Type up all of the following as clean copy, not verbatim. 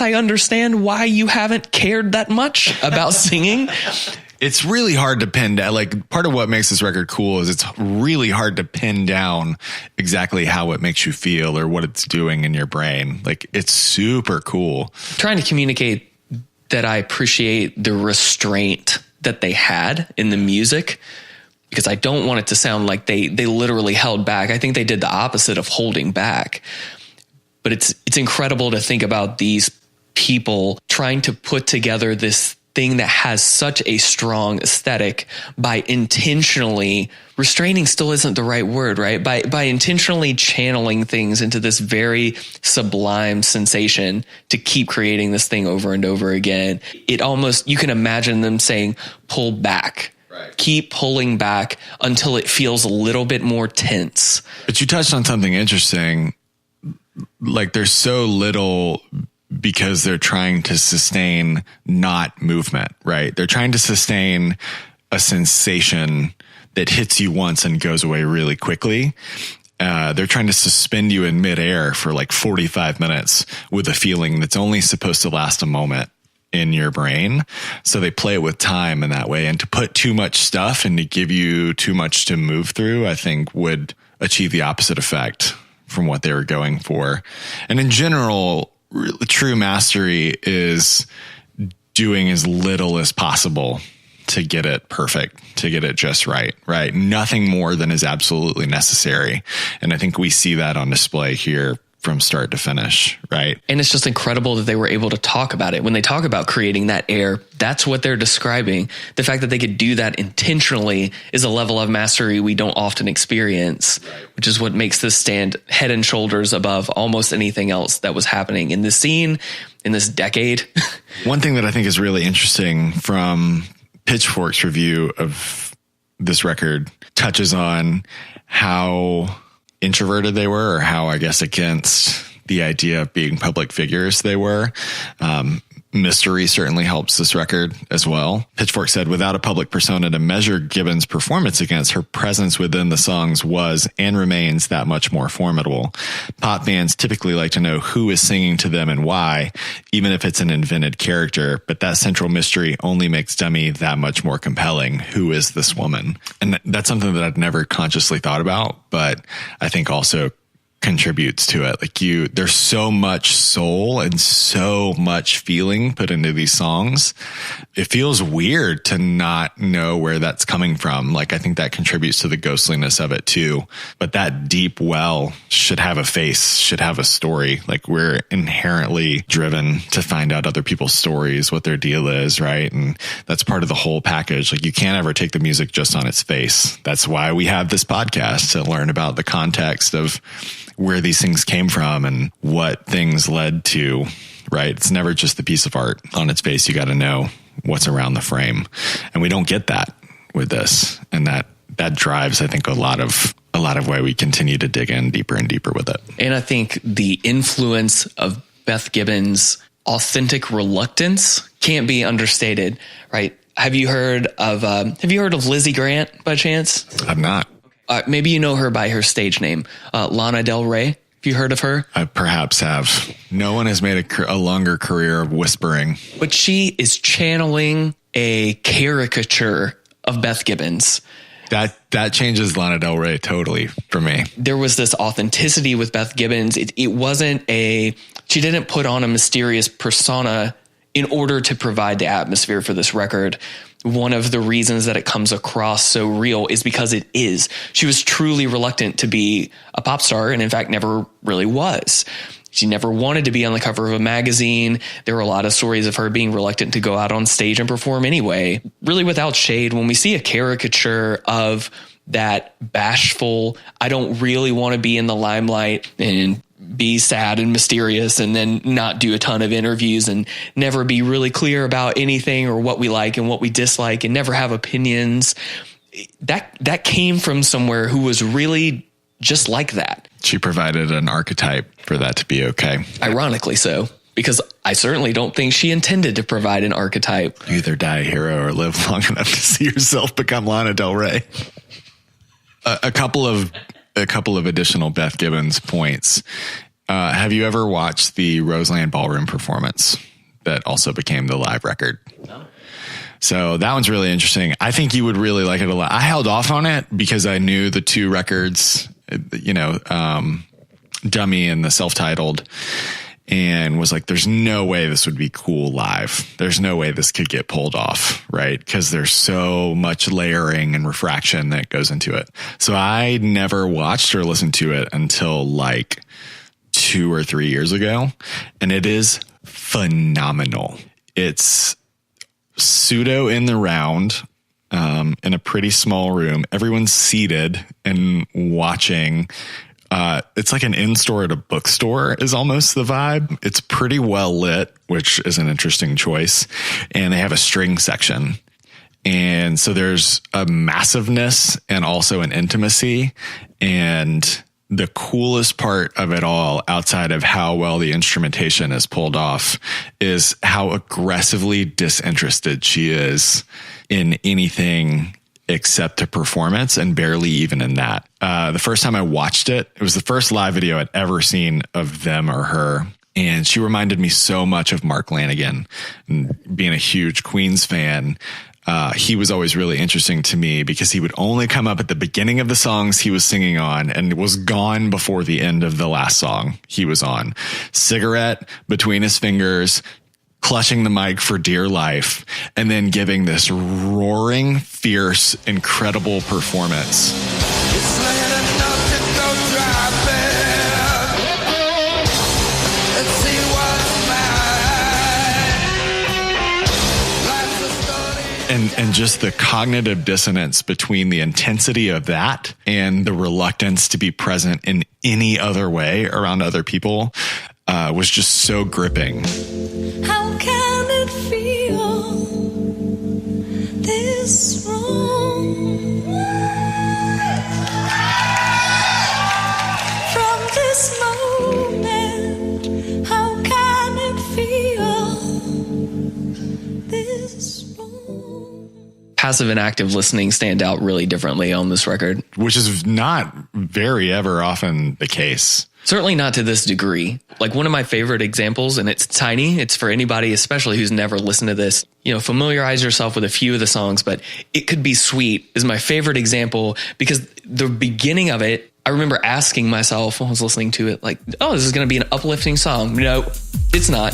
guess I understand why you haven't cared that much about singing. It's really hard to pin down. Like, part of what makes this record cool is it's really hard to pin down exactly how it makes you feel or what it's doing in your brain. Like, it's super cool. Trying to communicate that I appreciate the restraint that they had in the music, because I don't want it to sound like they literally held back. I think they did the opposite of holding back. But it's incredible to think about these people trying to put together this thing that has such a strong aesthetic by intentionally restraining, still isn't the right word, right? By intentionally channeling things into this very sublime sensation to keep creating this thing over and over again. It almost, you can imagine them saying, pull back, right. Keep pulling back until it feels a little bit more tense. But you touched on something interesting. Like, there's so little because they're trying to sustain not movement, right? They're trying to sustain a sensation that hits you once and goes away really quickly. They're trying to suspend you in midair for like 45 minutes with a feeling that's only supposed to last a moment in your brain. So they play it with time in that way. And to put too much stuff and to give you too much to move through, I think would achieve the opposite effect from what they were going for. And in general, true mastery is doing as little as possible to get it perfect, to get it just right, right? Nothing more than is absolutely necessary. And I think we see that on display here from start to finish, right? And it's just incredible that they were able to talk about it. When they talk about creating that air, that's what they're describing. The fact that they could do that intentionally is a level of mastery we don't often experience, which is what makes this stand head and shoulders above almost anything else that was happening in this scene, in this decade. One thing that I think is really interesting from Pitchfork's review of this record touches on how introverted they were, or how, I guess, against the idea of being public figures they were. Mystery certainly helps this record as well. Pitchfork said, without a public persona to measure Gibbons' performance against, her presence within the songs was and remains that much more formidable. Pop fans typically like to know who is singing to them and why, even if it's an invented character, but that central mystery only makes Dummy that much more compelling. Who is this woman? And that's something that I'd never consciously thought about, but I think also contributes to it. Like, there's so much soul and so much feeling put into these songs. It feels weird to not know where that's coming from. Like, I think that contributes to the ghostliness of it too. But that deep well should have a face, should have a story. Like, we're inherently driven to find out other people's stories, what their deal is, right? And that's part of the whole package. Like, you can't ever take the music just on its face. That's why we have this podcast, to learn about the context of where these things came from and what things led to, right? It's never just the piece of art on its face. You got to know what's around the frame. And we don't get that with this. And that drives, I think, a lot of why we continue to dig in deeper and deeper with it. And I think the influence of Beth Gibbons' authentic reluctance can't be understated, right? Have you heard of Lizzie Grant by chance? I've not. Maybe you know her by her stage name, Lana Del Rey. Have you heard of her? I perhaps have. No one has made a longer career of whispering. But she is channeling a caricature of Beth Gibbons. That changes Lana Del Rey totally for me. There was this authenticity with Beth Gibbons. It wasn't she didn't put on a mysterious persona in order to provide the atmosphere for this record. One of the reasons that it comes across so real is because it is. She was truly reluctant to be a pop star, and in fact never really was. She never wanted to be on the cover of a magazine. There were a lot of stories of her being reluctant to go out on stage and perform anyway. Really, without shade, when we see a caricature of that bashful, I don't really want to be in the limelight and be sad and mysterious and then not do a ton of interviews and never be really clear about anything or what we like and what we dislike and never have opinions. That came from somewhere who was really just like that. She provided an archetype for that to be okay. Ironically so, because I certainly don't think she intended to provide an archetype. You either die a hero or live long enough to see yourself become Lana Del Rey. A couple of additional Beth Gibbons points. Have you ever watched the Roseland Ballroom performance that also became the live record? No. So that one's really interesting. I think you would really like it a lot. I held off on it because I knew the two records, Dummy and the self-titled, and was like, there's no way this would be cool live. There's no way this could get pulled off, right? Because there's so much layering and refraction that goes into it. So I never watched or listened to it until like 2 or 3 years ago. And it is phenomenal. It's pseudo in the round, in a pretty small room. Everyone's seated and watching. It's like an in-store at a bookstore is almost the vibe. It's pretty well lit, which is an interesting choice. And they have a string section. And so there's a massiveness and also an intimacy. And the coolest part of it all, outside of how well the instrumentation is pulled off, is how aggressively disinterested she is in anything except a performance, and barely even in that. The first time I watched it, it was the first live video I'd ever seen of them or her. And she reminded me so much of Mark Lanigan. And being a huge Queens fan, he was always really interesting to me because he would only come up at the beginning of the songs he was singing on and was gone before the end of the last song he was on. Cigarette between his fingers, clutching the mic for dear life, and then giving this roaring, fierce, incredible performance. It's not enough to go driving. Let's see what's mine. And just the cognitive dissonance between the intensity of that and the reluctance to be present in any other way around other people was just so gripping. How can it feel this wrong? From this moment, how can it feel this wrong? Passive and active listening stand out really differently on this record, which is not very ever often the case. Certainly not to this degree. Like one of my favorite examples, and it's tiny. It's for anybody, especially who's never listened to this. Familiarize yourself with a few of the songs, but It Could Be Sweet is my favorite example because the beginning of it, I remember asking myself when I was listening to it, like, oh, this is going to be an uplifting song. No, it's not.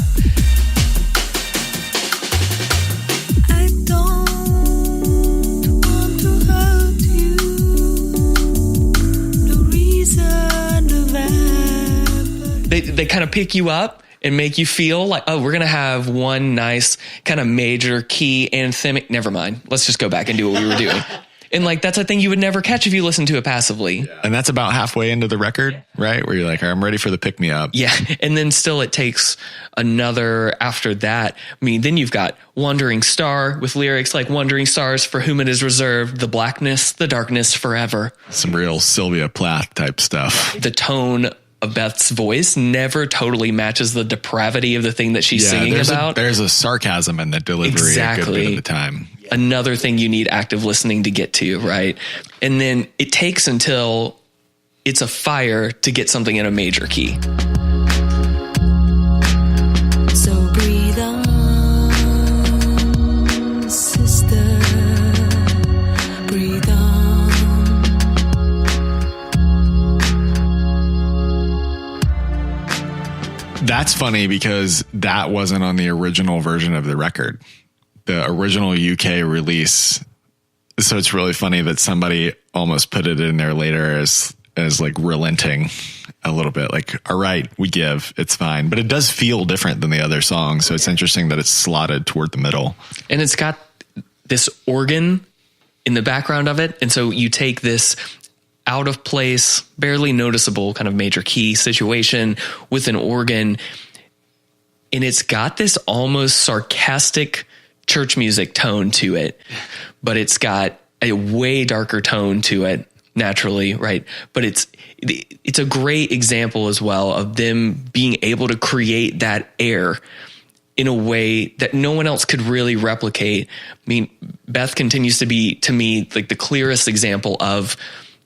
They kind of pick you up and make you feel like, oh, we're going to have one nice kind of major key anthemic. Never mind. Let's just go back and do what we were doing. And like, that's a thing you would never catch if you listen to it passively. Yeah. And that's about halfway into the record, right? Where you're like, I'm ready for the pick me up. Yeah. And then still it takes another after that. I mean, then you've got Wandering Star with lyrics like Wandering Stars for whom it is reserved, the blackness, the darkness forever. Some real Sylvia Plath type stuff. The tone of Beth's voice never totally matches the depravity of the thing that she's singing about. There's a sarcasm in the delivery exactly. a good bit of the time. Another thing you need active listening to get to, right? And then it takes until it's a fire to get something in a major key. So breathe on, sister, breathe on. That's funny because that wasn't on the original version of the record. The original UK release. So it's really funny that somebody almost put it in there later as like relenting a little bit. Like, all right, we give, it's fine. But it does feel different than the other songs. So it's interesting that it's slotted toward the middle. And it's got this organ in the background of it. And so you take this out of place, barely noticeable kind of major key situation with an organ. And it's got this almost sarcastic church music tone to it, but it's got a way darker tone to it naturally. Right. But it's a great example as well of them being able to create that air in a way that no one else could really replicate. I mean, Beth continues to be, to me, like the clearest example of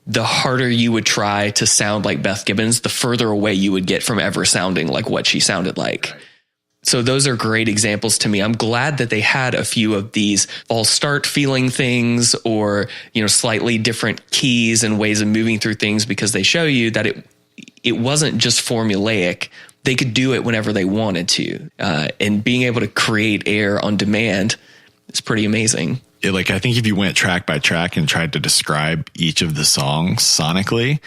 the harder you would try to sound like Beth Gibbons, the further away you would get from ever sounding like what she sounded like. So those are great examples to me. I'm glad that they had a few of these false start feeling things, or, slightly different keys and ways of moving through things, because they show you that it wasn't just formulaic. They could do it whenever they wanted to. And being able to create air on demand is pretty amazing. I think if you went track by track and tried to describe each of the songs sonically,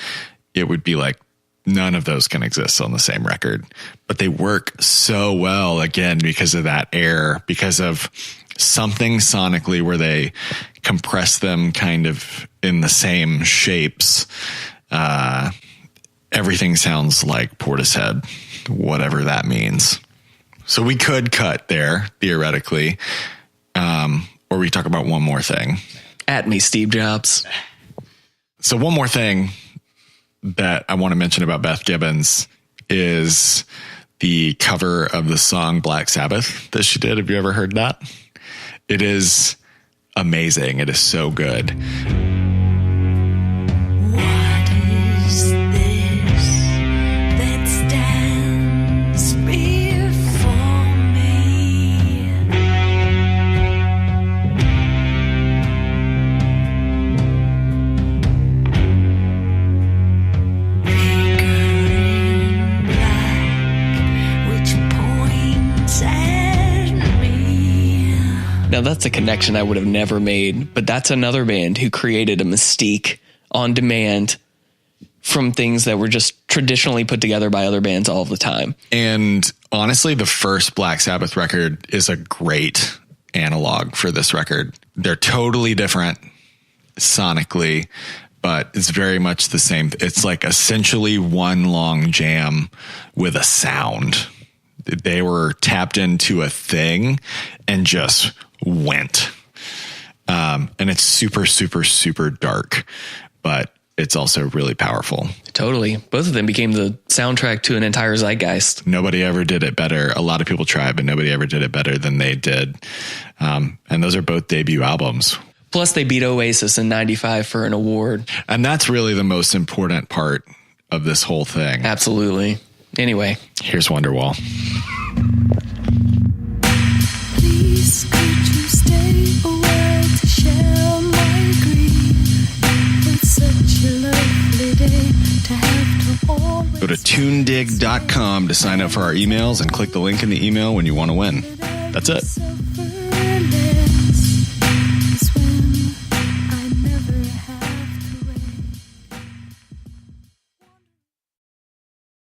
it would be like none of those can exist on the same record. But they work so well, again, because of that air, because of something sonically where they compress them kind of in the same shapes. Everything sounds like Portishead, whatever that means. So we could cut there, theoretically. Or we talk about one more thing. At me, Steve Jobs. So one more thing that I want to mention about Beth Gibbons is the cover of the song Black Sabbath that she did. Have you ever heard that? It is amazing. It is so good. What is this that stands before me? Figure in black, which points at me. Now that's a connection I would have never made, but that's another band who created a mystique on demand from things that were just traditionally put together by other bands all the time. And honestly, the first Black Sabbath record is a great analog for this record. They're totally different sonically, but it's very much the same. It's like essentially one long jam with a sound. They were tapped into a thing and just went. And it's super, super, super dark, but it's also really powerful. Totally. Both of them became the soundtrack to an entire zeitgeist. Nobody ever did it better. A lot of people tried, but nobody ever did it better than they did. And those are both debut albums. Plus they beat Oasis in 95 for an award. And that's really the most important part of this whole thing. Absolutely. Anyway, here's Wonderwall. Please could you stay a while to share my grief? It's such a lovely day to have to always. Go to tunedig.com to sign up for our emails and click the link in the email when you want to win. That's it.